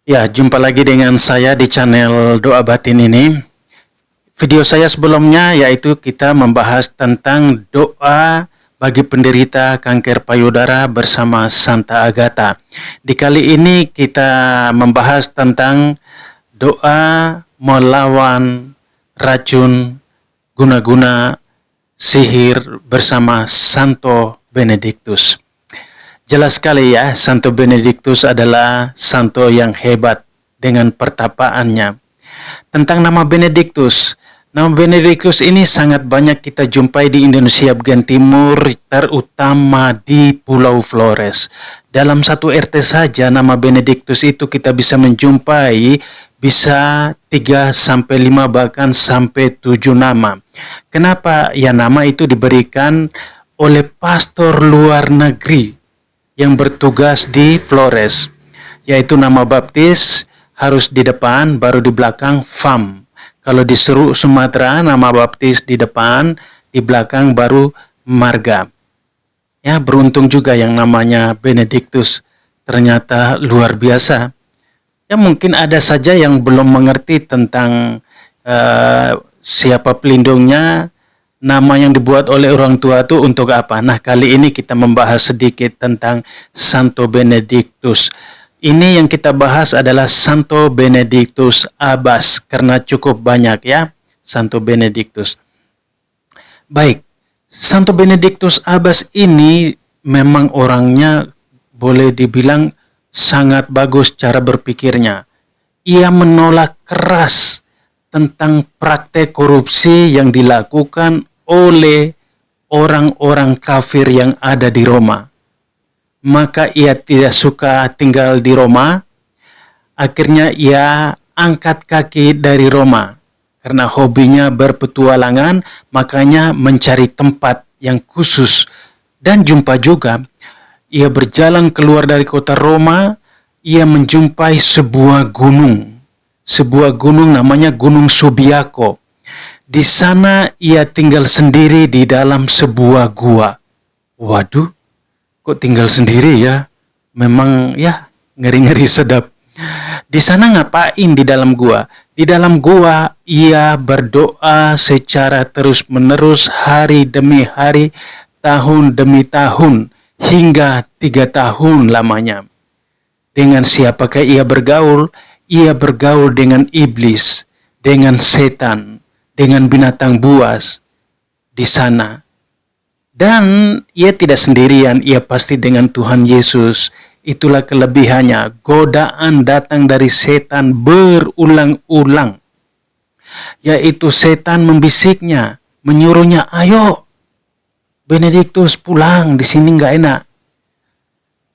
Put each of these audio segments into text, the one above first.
Ya, jumpa lagi dengan saya di channel Doa Batin ini. Video saya sebelumnya yaitu kita membahas tentang doa bagi penderita kanker payudara bersama Santa Agatha. Di kali ini kita membahas tentang doa melawan racun guna-guna sihir bersama Santo Benedictus. Jelas sekali ya, Santo Benedictus adalah santo yang hebat dengan pertapaannya. Tentang nama Benedictus ini sangat banyak kita jumpai di Indonesia bagian timur, terutama di Pulau Flores. Dalam satu RT saja nama Benedictus itu kita bisa menjumpai bisa 3 sampai 5 bahkan sampai 7 nama. Kenapa? Ya nama itu diberikan oleh pastor luar negeri yang bertugas di Flores, yaitu nama baptis harus di depan, baru di belakang FAM. Kalau di Sumatera, nama baptis di depan, di belakang baru marga. Ya, beruntung juga yang namanya Benedictus. Ternyata luar biasa. Ya, mungkin ada saja yang belum mengerti tentang siapa pelindungnya, nama yang dibuat oleh orang tua itu untuk apa? Nah, kali ini kita membahas sedikit tentang Santo Benedictus. Ini yang kita bahas adalah Santo Benedictus Abbas, karena cukup banyak ya, Santo Benedictus. Baik, Santo Benedictus Abbas ini memang orangnya boleh dibilang sangat bagus cara berpikirnya. Ia menolak keras tentang praktek korupsi yang dilakukan oleh orang-orang kafir yang ada di Roma. Maka ia tidak suka tinggal di Roma. Akhirnya ia angkat kaki dari Roma. Karena hobinya berpetualangan, makanya mencari tempat yang khusus. Dan jumpa juga, ia berjalan keluar dari kota Roma, ia menjumpai sebuah gunung. Sebuah gunung namanya Gunung Subiaco. Di sana ia tinggal sendiri di dalam sebuah gua. Waduh, kok tinggal sendiri ya? Memang ya ngeri-ngeri sedap. Di sana ngapain di dalam gua? Di dalam gua ia berdoa secara terus-menerus hari demi hari, tahun demi tahun, hingga 3 tahun lamanya. Dengan siapakah ia bergaul? Ia bergaul dengan iblis, dengan setan, dengan binatang buas di sana. Dan ia tidak sendirian, ia pasti dengan Tuhan Yesus. Itulah kelebihannya, godaan datang dari setan berulang-ulang. Yaitu setan membisiknya, menyuruhnya, ayo Benedictus pulang, di sini nggak enak.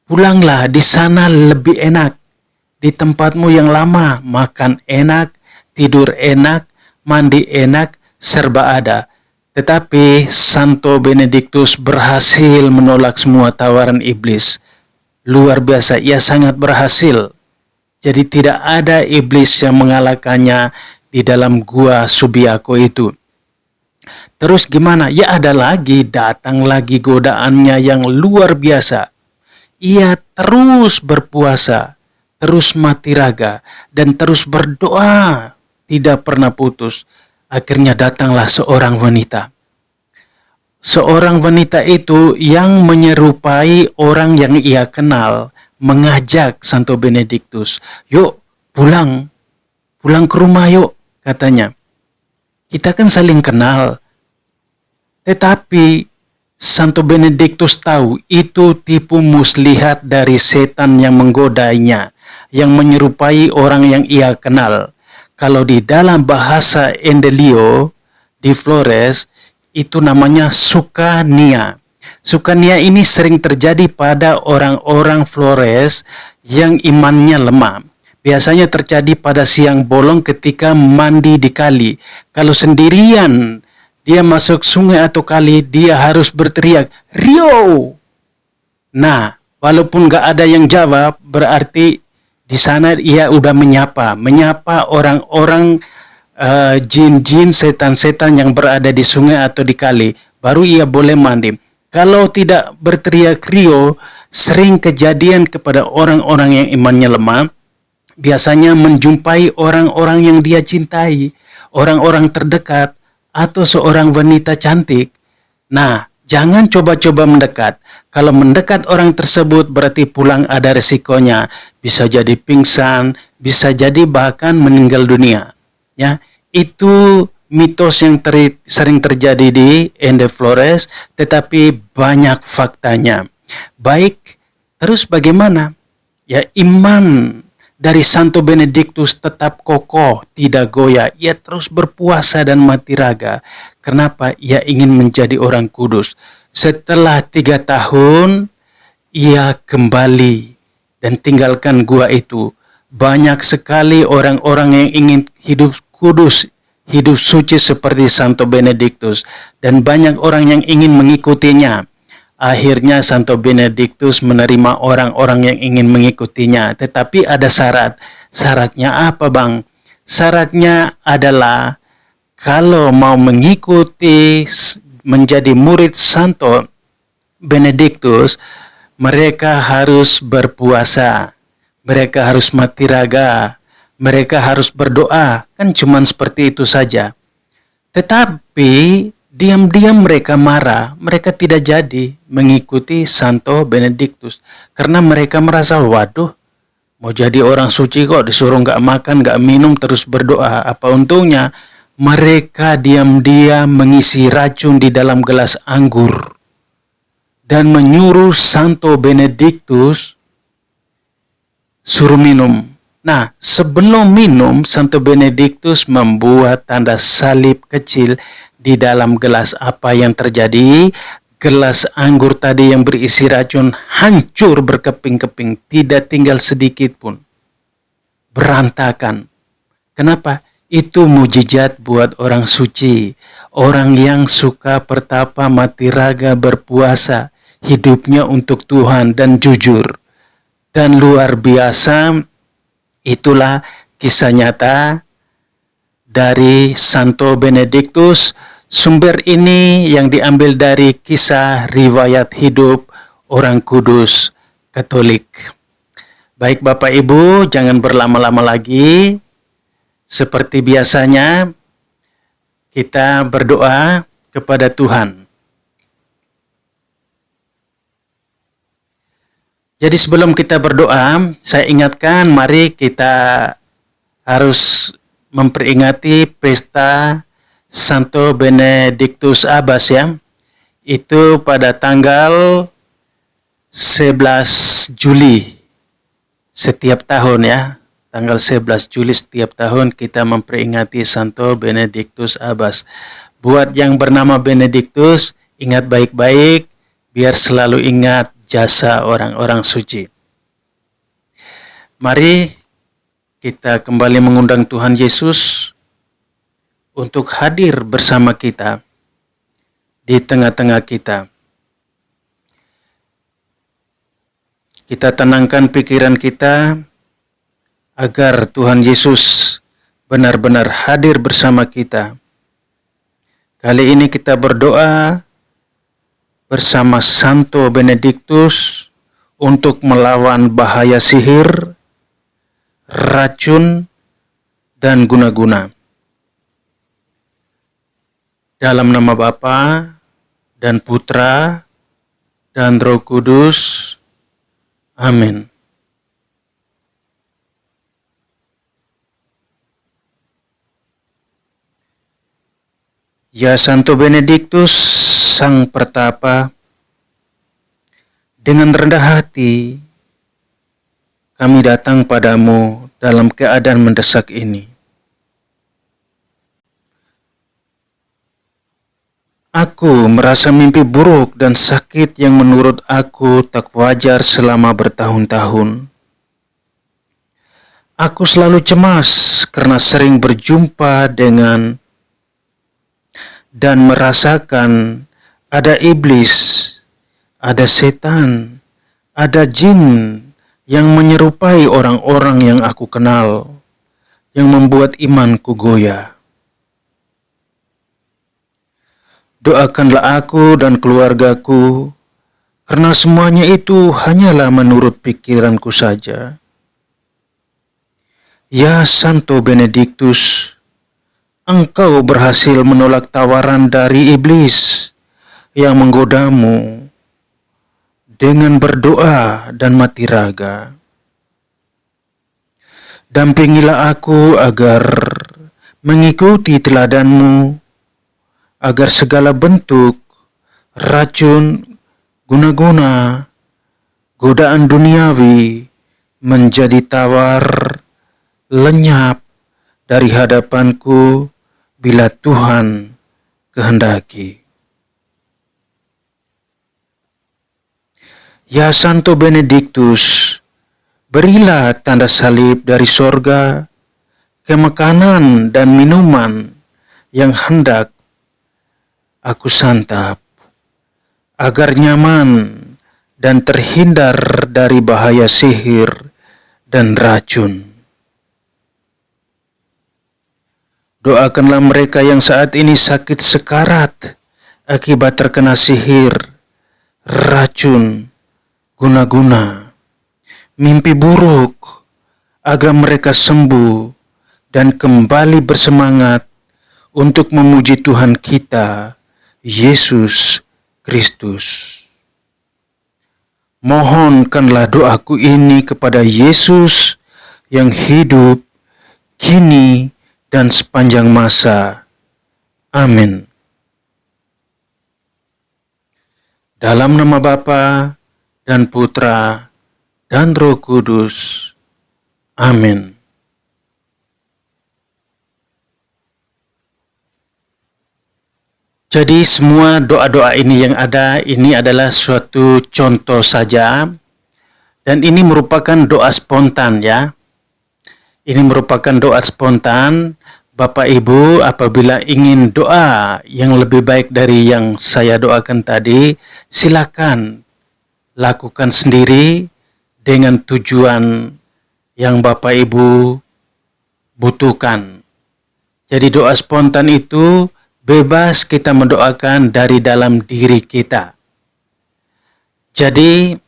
Pulanglah, di sana lebih enak. Di tempatmu yang lama, makan enak, tidur enak, mandi enak, serba ada. Tetapi Santo Benedictus berhasil menolak semua tawaran iblis. Luar biasa, ia sangat berhasil. Jadi tidak ada iblis yang mengalahkannya di dalam gua Subiaco itu. Terus gimana? Ya datang lagi godaannya yang luar biasa. Ia terus berpuasa, terus mati raga, dan terus berdoa, tidak pernah putus. Akhirnya datanglah seorang wanita. Seorang wanita itu yang menyerupai orang yang ia kenal, mengajak Santo Benedictus, yuk pulang ke rumah yuk, katanya. Kita kan saling kenal. Tetapi Santo Benedictus tahu itu tipu muslihat dari setan yang menggodainya, yang menyerupai orang yang ia kenal. Kalau di dalam bahasa Endelio di Flores, itu namanya sukania. Sukania ini sering terjadi pada orang-orang Flores yang imannya lemah. Biasanya terjadi pada siang bolong ketika mandi di kali. Kalau sendirian dia masuk sungai atau kali, dia harus berteriak, Rio! Nah, walaupun gak ada yang jawab, berarti di sana ia udah menyapa orang-orang jin-jin, setan-setan yang berada di sungai atau di kali. Baru ia boleh mandi. Kalau tidak berteriak Rio, sering kejadian kepada orang-orang yang imannya lemah, biasanya menjumpai orang-orang yang dia cintai, orang-orang terdekat, atau seorang wanita cantik. Nah, jangan coba-coba mendekat. Kalau mendekat orang tersebut berarti pulang ada resikonya. Bisa jadi pingsan, bisa jadi bahkan meninggal dunia. Ya, itu mitos yang sering terjadi di Ende Flores, tetapi banyak faktanya. Baik, terus bagaimana? Ya, iman dari Santo Benediktus tetap kokoh, tidak goyah. Ia terus berpuasa dan mati raga. Kenapa? Ia ingin menjadi orang kudus. Setelah 3 tahun, ia kembali dan tinggalkan gua itu. Banyak sekali orang-orang yang ingin hidup kudus, hidup suci seperti Santo Benediktus. Dan banyak orang yang ingin mengikutinya. Akhirnya Santo Benediktus menerima orang-orang yang ingin mengikutinya. Tetapi ada syarat. Syaratnya apa, Bang? Syaratnya adalah kalau mau mengikuti menjadi murid Santo Benediktus, mereka harus berpuasa. Mereka harus mati raga. Mereka harus berdoa. Kan cuman seperti itu saja. Tetapi diam-diam mereka marah, mereka tidak jadi mengikuti Santo Benediktus. Karena mereka merasa, waduh, mau jadi orang suci kok disuruh nggak makan, nggak minum, terus berdoa. Apa untungnya? Mereka diam-diam mengisi racun di dalam gelas anggur. Dan menyuruh Santo Benediktus suruh minum. Nah, sebelum minum, Santo Benediktus membuat tanda salib kecil di dalam gelas. Apa yang terjadi? Gelas anggur tadi yang berisi racun hancur berkeping-keping, tidak tinggal sedikit pun. Berantakan. Kenapa? Itu mujizat buat orang suci, orang yang suka pertapa, mati raga, berpuasa, hidupnya untuk Tuhan dan jujur. Dan luar biasa, itulah kisah nyata dari Santo Benediktus. Sumber ini yang diambil dari kisah riwayat hidup orang kudus Katolik. Baik Bapak Ibu, jangan berlama-lama lagi. Seperti biasanya, kita berdoa kepada Tuhan. Jadi sebelum kita berdoa, saya ingatkan mari kita harus memperingati pesta Santo Benediktus Abbas ya. Itu pada tanggal 11 Juli setiap tahun ya. Tanggal 11 Juli setiap tahun kita memperingati Santo Benediktus Abbas. Buat yang bernama Benediktus, ingat baik-baik biar selalu ingat jasa orang-orang suci. Mari kita kembali mengundang Tuhan Yesus untuk hadir bersama kita di tengah-tengah kita. Kita tenangkan pikiran kita agar Tuhan Yesus benar-benar hadir bersama kita. Kali ini kita berdoa bersama Santo Benediktus untuk melawan bahaya sihir, racun, dan guna-guna. Dalam nama Bapa dan Putra dan Roh Kudus. Amin. Ya Santo Benediktus, Sang Pertapa, dengan rendah hati kami datang padamu dalam keadaan mendesak ini. Aku merasa mimpi buruk dan sakit yang menurut aku tak wajar selama bertahun-tahun. Aku selalu cemas karena sering berjumpa dengan dan merasakan ada iblis, ada setan, ada jin yang menyerupai orang-orang yang aku kenal, yang membuat imanku goyah. Doakanlah aku dan keluargaku, karena semuanya itu hanyalah menurut pikiranku saja. Ya Santo Benediktus, engkau berhasil menolak tawaran dari iblis yang menggodamu dengan berdoa dan mati raga. Dampingilah aku agar mengikuti teladanmu, agar segala bentuk racun, guna-guna, godaan duniawi menjadi tawar, lenyap dari hadapanku bila Tuhan kehendaki. Ya Santo Benediktus, berilah tanda salib dari sorga ke makanan dan minuman yang hendak aku santap, agar nyaman dan terhindar dari bahaya sihir dan racun. Doakanlah mereka yang saat ini sakit sekarat akibat terkena sihir, racun, guna-guna, mimpi buruk, agar mereka sembuh dan kembali bersemangat untuk memuji Tuhan kita, Yesus Kristus. Mohonkanlah doaku ini kepada Yesus yang hidup, kini, dan sepanjang masa. Amin. Dalam nama Bapa dan Putra dan Roh Kudus. Amin. Jadi semua doa-doa ini yang ada, ini adalah suatu contoh saja. Dan ini merupakan doa spontan ya. Ini merupakan doa spontan. Bapak Ibu apabila ingin doa yang lebih baik dari yang saya doakan tadi, silakan lakukan sendiri dengan tujuan yang Bapak Ibu butuhkan. Jadi doa spontan itu bebas kita mendoakan dari dalam diri kita. Jadi,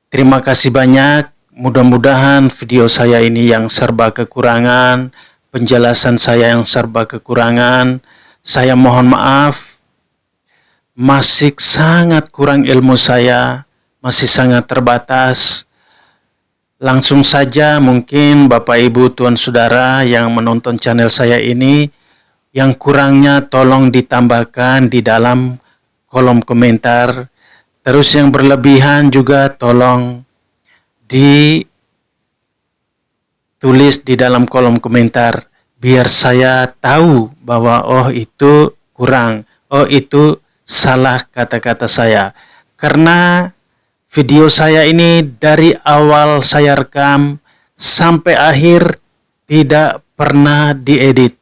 terima kasih banyak. Mudah-mudahan video saya ini yang serba kekurangan, penjelasan saya yang serba kekurangan. Saya mohon maaf, masih sangat kurang ilmu saya, masih sangat terbatas. Langsung saja mungkin Bapak Ibu Tuan Saudara yang menonton channel saya ini, yang kurangnya tolong ditambahkan di dalam kolom komentar. Terus yang berlebihan juga tolong ditulis di dalam kolom komentar. Biar saya tahu bahwa oh itu kurang, oh itu salah kata-kata saya. Karena video saya ini dari awal saya rekam sampai akhir tidak pernah diedit.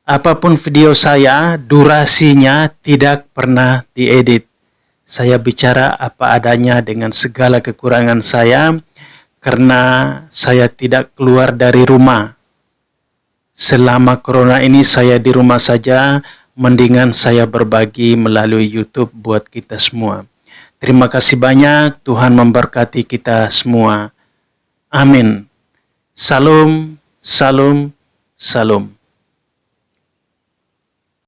Apapun video saya, durasinya tidak pernah diedit. Saya bicara apa adanya dengan segala kekurangan saya, karena saya tidak keluar dari rumah. Selama corona ini saya di rumah saja, mendingan saya berbagi melalui YouTube buat kita semua. Terima kasih banyak, Tuhan memberkati kita semua. Amin. Salam, salam, salam.